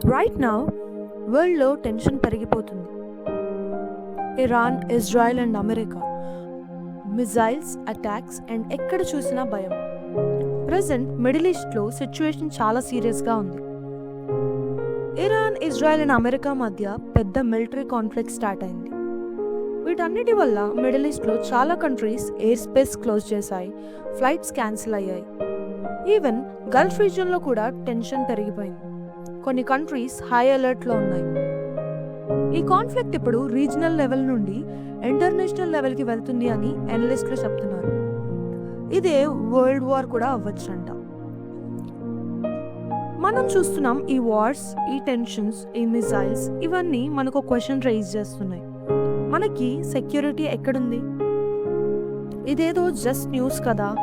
Right now వరల్డ్లో tension పెరిగిపోతుంది. Iran, Israel and America, missiles, attacks and ఎక్కడ చూసినా భయం. ప్రజెంట్ మిడిల్ ఈస్ట్లో సిచ్యువేషన్ చాలా సీరియస్గా ఉంది. ఇరాన్, ఇజ్రాయెల్ అండ్ అమెరికా మధ్య పెద్ద మిలిటరీ కాన్ఫ్లిక్ట్ స్టార్ట్ అయింది. వీటన్నిటి వల్ల మిడిల్ ఈస్ట్లో చాలా కంట్రీస్ ఎయిర్ స్పేస్ క్లోజ్ చేశాయి, ఫ్లైట్స్ క్యాన్సిల్ అయ్యాయి. ఈవెన్ గల్ఫ్ రీజియన్లో కూడా టెన్షన్ పెరిగిపోయింది. కొన్ని కంట్రీస్ హై అలర్ట్లో ఉన్నాయి. ఈ కాన్ఫ్లిక్ట్ ఇప్పుడు రీజనల్ లెవెల్ నుండి ఇంటర్నేషనల్ లెవెల్కి వెళ్తుంది అని అనలిస్టులు చెప్తున్నారు. ఇదే వరల్డ్ వార్ కూడా అవ్వచ్చంట. మనం చూస్తున్నాం ఈ వార్స్, ఈ టెన్షన్స్, ఈ మిసైల్స్ ఇవన్నీ మనకు క్వశ్చన్ రైజ్ చేస్తున్నాయి. మనకి సెక్యూరిటీ ఎక్కడుంది? ఇదేదో జస్ట్ న్యూస్ కదా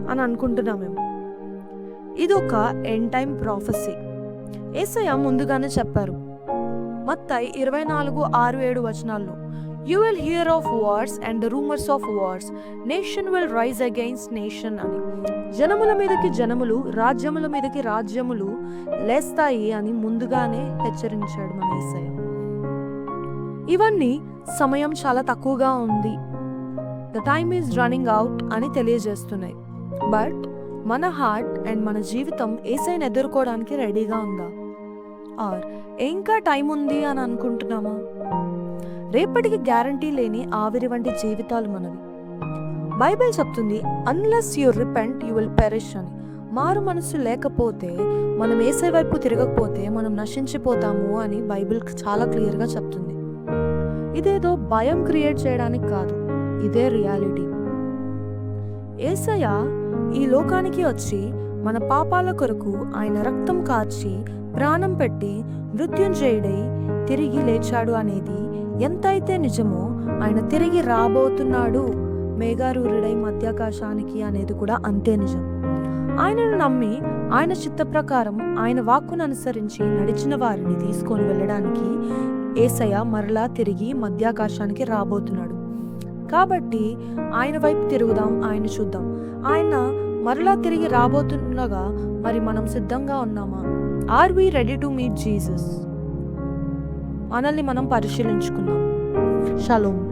అని అనుకుంటున్నామేమో. ఇదొక ఎండ్ టైమ్ ప్రాఫెసీ. యేసయ్య ముందుగానే చెప్పారు. మత్తయి 24:6-7 వచనాల్లో, "You will hear of wars and the rumors of wars. Nation will rise against nation" అని. జనముల మీదకి జనములు, రాజ్యముల మీదకి రాజ్యములు లేస్తాయి అని ముందుగానే హెచ్చరించాడు మన యేసయ్య. ఇవన్నీ సమయం చాలా తక్కువగా ఉంది, the time is running out అని తెలియజేస్తున్నాయి. బట్ మన హార్ట్ అండ్ మన జీవితం యేసయ్యను ఎదుర్కోవడానికి రెడీగా ఉందా? ఆర్ ఇంకా టైం ఉంది అని అనుకుంటున్నామా? రేపటికి గ్యారంటీ లేని ఆవిరి వంటి జీవితాలు మనవి. బైబిల్ చెప్తుంది, unless you repent you will perish అని. మారు మనసు లేకపోతే, మనం యేసయ్య వైపు తిరగకపోతే మనం నశించిపోతాము అని బైబిల్ చాలా క్లియర్గా చెప్తుంది. ఇదేదో భయం క్రియేట్ చేయడానికి కాదు, ఇదే రియాలిటీ. యేసయ్య ఈ లోకానికి వచ్చి మన పాపాల కొరకు ఆయన రక్తం కార్చి ప్రాణం పెట్టి మృత్యుంజయుడై తిరిగి లేచాడు అనేది ఎంతైతే నిజమో, ఆయన తిరిగి రాబోతున్నాడు మేఘారూఢుడై మధ్యాకాశానికి అనేది కూడా అంతే నిజం. ఆయనను నమ్మి ఆయన చిత్త ప్రకారం ఆయన వాక్కును అనుసరించి నడిచిన వారిని తీసుకొని వెళ్ళడానికి యేసయ్య మరలా తిరిగి మధ్యాకాశానికి రాబోతున్నాడు. కాబట్టి ఆయన వైపు తిరుగుదాం, ఆయన చూద్దాం. ఆయన మరలా తిరిగి రాబోతుండగా మరి మనం సిద్ధంగా ఉన్నామా? Are we ready to meet Jesus? మనల్ని మనం పరిశీలించుకుందాం. షలోమ్.